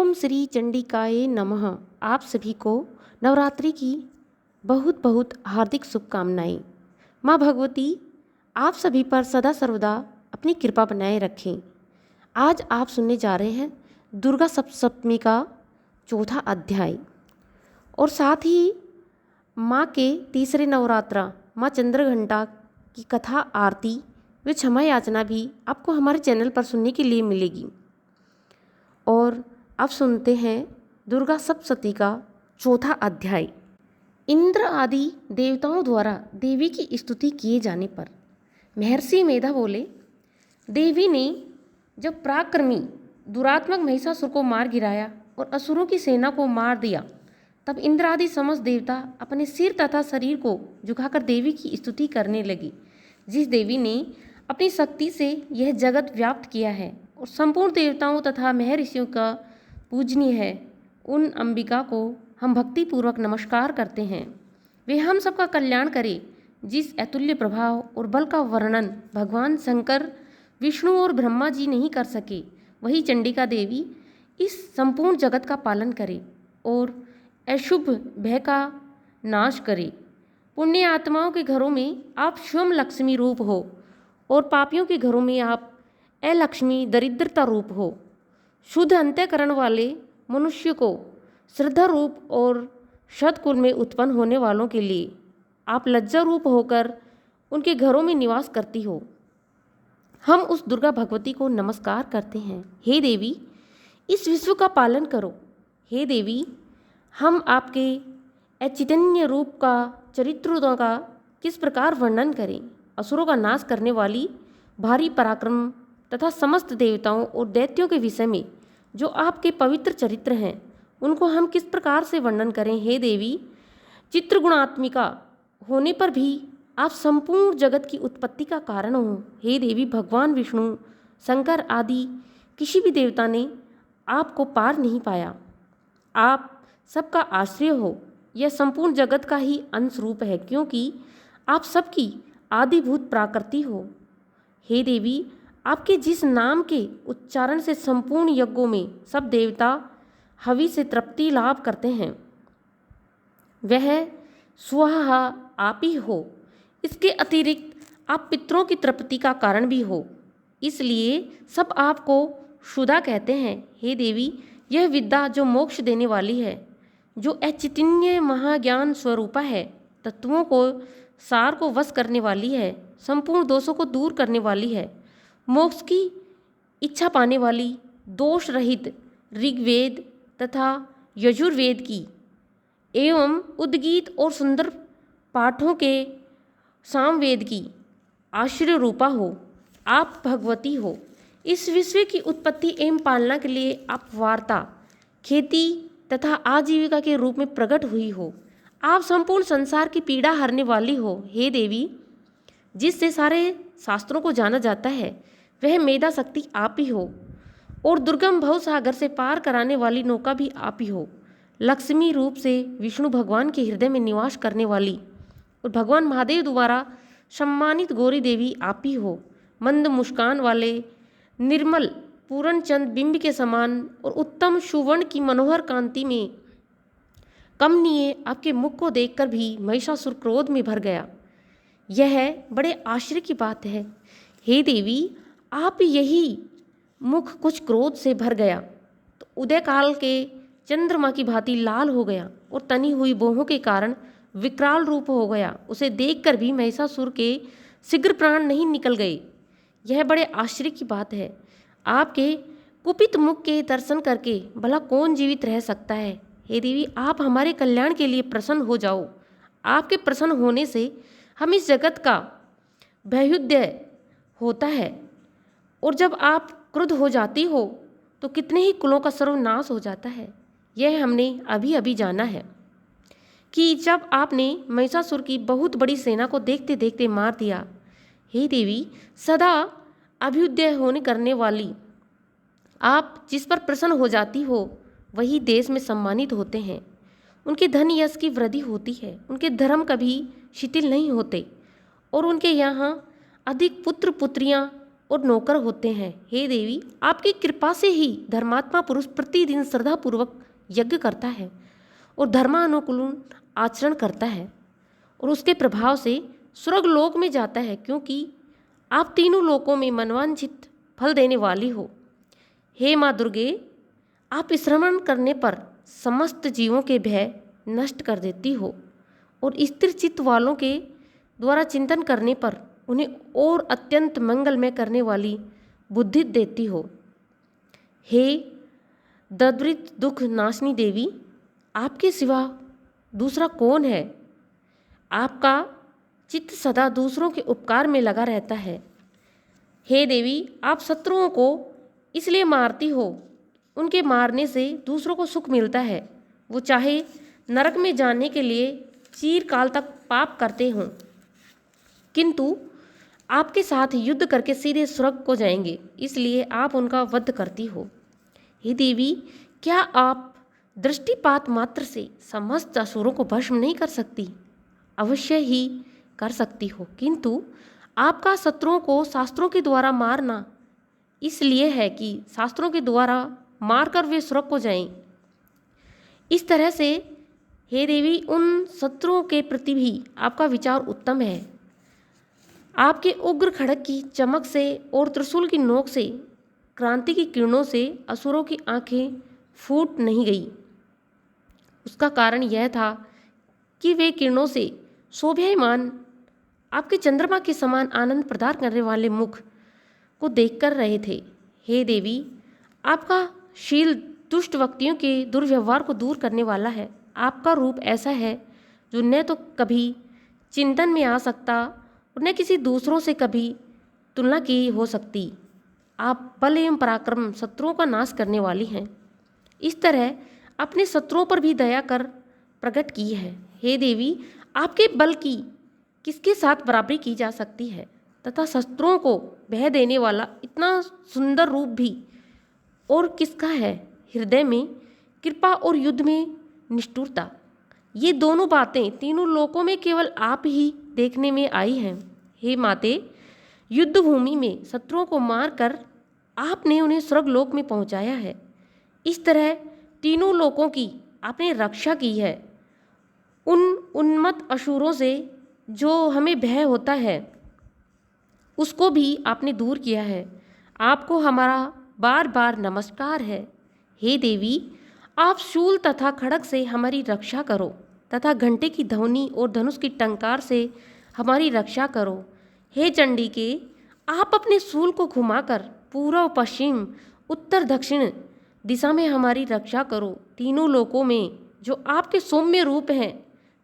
ओम श्री चंडिकाय नमः। आप सभी को नवरात्रि की बहुत बहुत हार्दिक शुभकामनाएं। माँ भगवती आप सभी पर सदा सर्वदा अपनी कृपा बनाए रखें। आज आप सुनने जा रहे हैं दुर्गा सप्तमी का चौथा अध्याय और साथ ही माँ के तीसरे नवरात्रा माँ चंद्रघंटा की कथा आरती व क्षमा याचना भी आपको हमारे चैनल पर सुनने के लिए मिलेगी। और अब सुनते हैं दुर्गा सप्तशती का चौथा अध्याय। इंद्र आदि देवताओं द्वारा देवी की स्तुति किए जाने पर महर्षि मेधा बोले, देवी ने जब पराक्रमी दुरात्मक महिषासुर को मार गिराया और असुरों की सेना को मार दिया, तब इंद्र आदि समस्त देवता अपने सिर तथा शरीर को झुकाकर देवी की स्तुति करने लगी। जिस देवी ने अपनी शक्ति से यह जगत व्याप्त किया है और संपूर्ण देवताओं तथा महर्षियों का पूजनीय है, उन अंबिका को हम भक्तिपूर्वक नमस्कार करते हैं। वे हम सबका कल्याण करे। जिस अतुल्य प्रभाव और बल का वर्णन भगवान शंकर, विष्णु और ब्रह्मा जी नहीं कर सके, वही चंडिका देवी इस संपूर्ण जगत का पालन करे और अशुभ भय का नाश करे। पुण्य आत्माओं के घरों में आप स्वयं लक्ष्मी रूप हो और पापियों के घरों में आप अलक्ष्मी दरिद्रता रूप हो। शुद्ध अंतःकरण वाले मनुष्य को श्रद्धा रूप और सत्कुल में उत्पन्न होने वालों के लिए आप लज्जा रूप होकर उनके घरों में निवास करती हो। हम उस दुर्गा भगवती को नमस्कार करते हैं। हे देवी, इस विश्व का पालन करो। हे देवी, हम आपके अचैतन्य रूप का, चरित्रों का किस प्रकार वर्णन करें। असुरों का नाश करने वाली भारी पराक्रम तथा समस्त देवताओं और दैत्यों के विषय में जो आपके पवित्र चरित्र हैं, उनको हम किस प्रकार से वर्णन करें। हे देवी, चित्रगुणात्मिका होने पर भी आप संपूर्ण जगत की उत्पत्ति का कारण हो। हे देवी, भगवान विष्णु, शंकर आदि किसी भी देवता ने आपको पार नहीं पाया। आप सबका आश्रय हो। यह संपूर्ण जगत का ही अंश रूप है, क्योंकि आप सबकी आदिभूत प्राकृति हो। हे देवी, आपके जिस नाम के उच्चारण से संपूर्ण यज्ञों में सब देवता हवि से तृप्ति लाभ करते हैं, वह स्वाहा आप ही हो। इसके अतिरिक्त आप पितरों की तृप्ति का कारण भी हो, इसलिए सब आपको क्षुधा कहते हैं। हे देवी, यह विद्या जो मोक्ष देने वाली है, जो अचैतन्य महाज्ञान स्वरूपा है, तत्वों को सार को वश करने वाली है, संपूर्ण दोषों को दूर करने वाली है, मोक्ष की इच्छा पाने वाली, दोष रहित ऋग्वेद तथा यजुर्वेद की एवं उद्गीत और सुंदर पाठों के सामवेद की आश्रय रूपा हो। आप भगवती हो। इस विश्व की उत्पत्ति एवं पालना के लिए आप वार्ता, खेती तथा आजीविका के रूप में प्रकट हुई हो। आप संपूर्ण संसार की पीड़ा हरने वाली हो। हे देवी, जिससे सारे शास्त्रों को जाना जाता है, वह मेधा शक्ति आप ही हो और दुर्गम भव सागर से पार कराने वाली नौका भी आप ही हो। लक्ष्मी रूप से विष्णु भगवान के हृदय में निवास करने वाली और भगवान महादेव द्वारा सम्मानित गौरी देवी आप ही हो। मंद मुस्कान वाले निर्मल पूर्ण चंद बिंब के समान और उत्तम सुवर्ण की मनोहर कांति में कमनीय आपके मुख को देखकर भी महिषासुर क्रोध में भर गया। यह बड़े आश्चर्य की बात है। हे देवी, आप यही मुख कुछ क्रोध से भर गया तो उदय काल के चंद्रमा की भांति लाल हो गया और तनी हुई बोहों के कारण विकराल रूप हो गया। उसे देखकर भी महिषासुर के शीघ्र प्राण नहीं निकल गए। यह बड़े आश्चर्य की बात है। आपके कुपित मुख के दर्शन करके भला कौन जीवित रह सकता है। हे देवी, आप हमारे कल्याण के लिए प्रसन्न हो जाओ। आपके प्रसन्न होने से हम इस जगत का भयुदय होता है और जब आप क्रुद्ध हो जाती हो तो कितने ही कुलों का सर्वनाश हो जाता है। यह हमने अभी अभी जाना है कि जब आपने महिषासुर की बहुत बड़ी सेना को देखते देखते मार दिया। हे देवी, सदा अभ्युदय होने करने वाली आप जिस पर प्रसन्न हो जाती हो, वही देश में सम्मानित होते हैं। उनके धन यश की वृद्धि होती है, उनके धर्म कभी शिथिल नहीं होते और उनके यहाँ अधिक पुत्र पुत्रियाँ और नौकर होते हैं। हे देवी, आपकी कृपा से ही धर्मात्मा पुरुष प्रतिदिन श्रद्धापूर्वक यज्ञ करता है और धर्मानुकूल आचरण करता है और उसके प्रभाव से स्वर्ग लोक में जाता है, क्योंकि आप तीनों लोकों में मनवांछित फल देने वाली हो। हे माँ दुर्गे, आप श्रवण करने पर समस्त जीवों के भय नष्ट कर देती हो और स्थिर चित्त वालों के द्वारा चिंतन करने पर उन्हें और अत्यंत मंगलमय करने वाली बुद्धि देती हो। हे दद्वृत दुख नाशनी देवी, आपके सिवा दूसरा कौन है? आपका चित्त सदा दूसरों के उपकार में लगा रहता है। हे देवी, आप शत्रुओं को इसलिए मारती हो, उनके मारने से दूसरों को सुख मिलता है, वो चाहे नरक में जाने के लिए चिरकाल तक पाप करते हों, किंतु आपके साथ युद्ध करके सीधे स्वर्ग को जाएंगे, इसलिए आप उनका वध करती हो। हे देवी, क्या आप दृष्टिपात मात्र से समस्त असुरों को भस्म नहीं कर सकती? अवश्य ही कर सकती हो, किंतु आपका शत्रुओं को शास्त्रों के द्वारा मारना इसलिए है कि शास्त्रों के द्वारा मारकर वे स्वर्ग को जाएं। इस तरह से हे देवी, उन शत्रुओं के प्रति भी आपका विचार उत्तम है। आपके उग्र खड़ग की चमक से और त्रिशूल की नोक से, क्रांति की किरणों से असुरों की आंखें फूट नहीं गई। उसका कारण यह था कि वे किरणों से शोभायमान आपके चंद्रमा के समान आनंद प्रदान करने वाले मुख को देखकर रहे थे। हे देवी, आपका शील दुष्ट व्यक्तियों के दुर्व्यवहार को दूर करने वाला है। आपका रूप ऐसा है जो न तो कभी चिंतन में आ सकता और न किसी दूसरों से कभी तुलना की हो सकती। आप बल एवं पराक्रम शत्रुओं का नाश करने वाली हैं। इस तरह अपने शत्रुओं पर भी दया कर प्रकट की है। हे देवी, आपके बल की किसके साथ बराबरी की जा सकती है, तथा शत्रुओं को भय देने वाला इतना सुंदर रूप भी और किसका है? हृदय में कृपा और युद्ध में निष्ठुरता, ये दोनों बातें तीनों लोकों में केवल आप ही देखने में आई हैं। हे माते, युद्ध भूमि में शत्रुओं को मारकर आपने उन्हें स्वर्गलोक में पहुंचाया है। इस तरह तीनों लोकों की आपने रक्षा की है। उन उन्मत्त असुरों से जो हमें भय होता है, उसको भी आपने दूर किया है। आपको हमारा बार बार नमस्कार है। हे देवी, आप शूल तथा खड़ग से हमारी रक्षा करो तथा घंटे की ध्वनि और धनुष की टंकार से हमारी रक्षा करो। हे चंडिके, आप अपने शूल को घुमाकर पूर्व पश्चिम उत्तर दक्षिण दिशा में हमारी रक्षा करो। तीनों लोकों में जो आपके सौम्य रूप हैं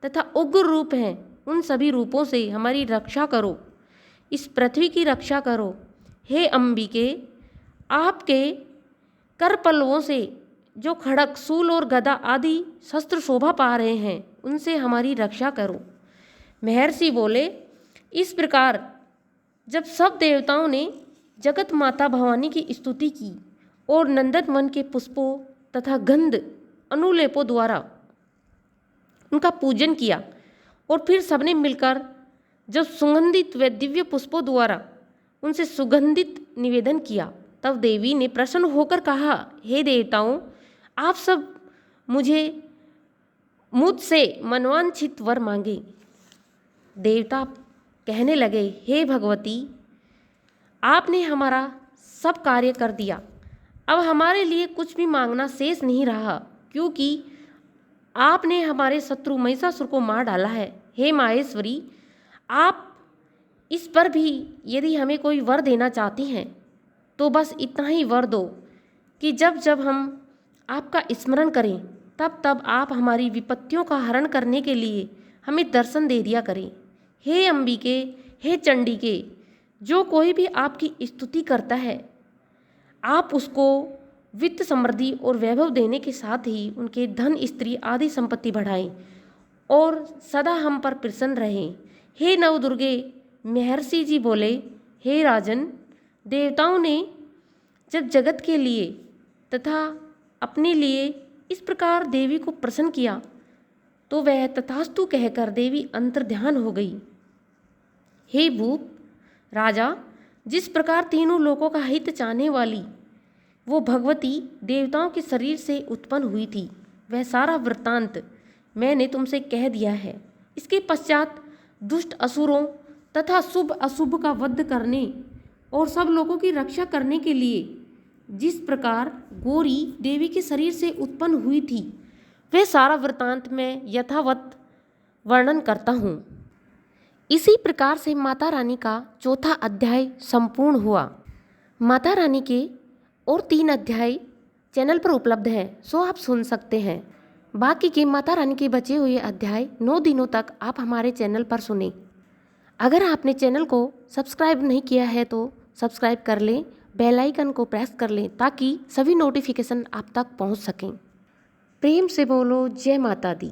तथा उग्र रूप हैं, उन सभी रूपों से हमारी रक्षा करो। इस पृथ्वी की रक्षा करो। हे अंबिके, आपके कर पल्लवों से जो खड़ग, शूल और गदा आदि शस्त्र शोभा पा रहे हैं, उनसे हमारी रक्षा करो। महर्षि बोले, इस प्रकार जब सब देवताओं ने जगत माता भवानी की स्तुति की और नंदन वन के पुष्पों तथा गंध अनुलेपों द्वारा उनका पूजन किया और फिर सबने मिलकर जब सुगंधित व दिव्य पुष्पों द्वारा उनसे सुगंधित निवेदन किया, तब देवी ने प्रसन्न होकर कहा, हे देवताओं, आप सब मुझसे मनवांछित वर मांगे। देवता कहने लगे, हे भगवती, आपने हमारा सब कार्य कर दिया, अब हमारे लिए कुछ भी मांगना शेष नहीं रहा, क्योंकि आपने हमारे शत्रु महिषासुर को मार डाला है। हे माहेश्वरी, आप इस पर भी यदि हमें कोई वर देना चाहती हैं तो बस इतना ही वर दो कि जब जब हम आपका स्मरण करें तब तब आप हमारी विपत्तियों का हरण करने के लिए हमें दर्शन दे दिया करें। हे अंबिके, हे चंडिके, जो कोई भी आपकी स्तुति करता है, आप उसको वित्त समृद्धि और वैभव देने के साथ ही उनके धन, स्त्री आदि संपत्ति बढ़ाएं और सदा हम पर प्रसन्न रहें। हे नवदुर्गे, महर्षि जी बोले, हे राजन, देवताओं ने जब जगत के लिए तथा अपने लिए इस प्रकार देवी को प्रसन्न किया तो वह तथास्तु कहकर देवी अंतर्ध्यान हो गई। हे भूप राजा, जिस प्रकार तीनों लोकों का हित चाहने वाली वो भगवती देवताओं के शरीर से उत्पन्न हुई थी, वह सारा वृत्तांत मैंने तुमसे कह दिया है। इसके पश्चात दुष्ट असुरों तथा शुभ अशुभ का वध करने और सब लोगों की रक्षा करने के लिए जिस प्रकार गौरी देवी के शरीर से उत्पन्न हुई थी, वह सारा वृत्तांत मैं यथावत वर्णन करता हूँ। इसी प्रकार से माता रानी का चौथा अध्याय संपूर्ण हुआ। माता रानी के और 3 अध्याय चैनल पर उपलब्ध हैं, सो आप सुन सकते हैं। बाकी के माता रानी के बचे हुए अध्याय 9 दिनों तक आप हमारे चैनल पर सुने। अगर आपने चैनल को सब्सक्राइब नहीं किया है तो सब्सक्राइब कर लें, बेल आइकन को प्रेस कर लें ताकि सभी नोटिफिकेशन आप तक पहुंच सकें। प्रेम से बोलो जय माता दी।